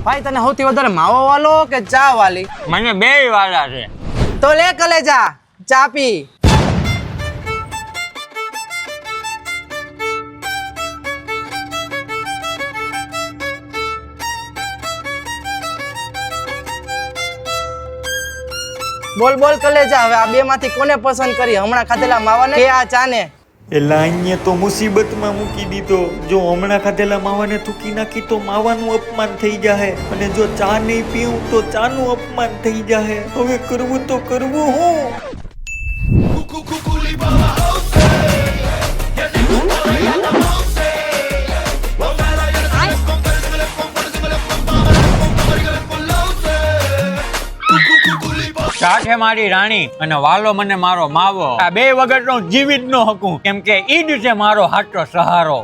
ભાઈ તને સૌથી વધારે માવો વાલો કે ચા વાલી? મને બેય વાળા છે. તો લે કલેજા ચા પી. બોલ બોલ કલેજા, હવે આ બે માંથી કોને પસંદ કરી? હમણાં ખાધેલા માવાને કે આ ચાને? એલા અહીંયા તો મુસીબતમાં મૂકી દીધો. જો હમણાં ખાધેલા માવાને થૂકી નાખી તો માવાનું અપમાન થઈ જાહે, અને જો ચા નહીં પીવું તો ચાનું અપમાન થઈ જાહે. હવે કરવું તો કરવું હું? ચા છે મારી રાણી અને વાલો મને મારો માવો. આ બે વગર તો જીવિત ન હકું, કેમ કે ઈ જ છે મારો હાચો સહારો.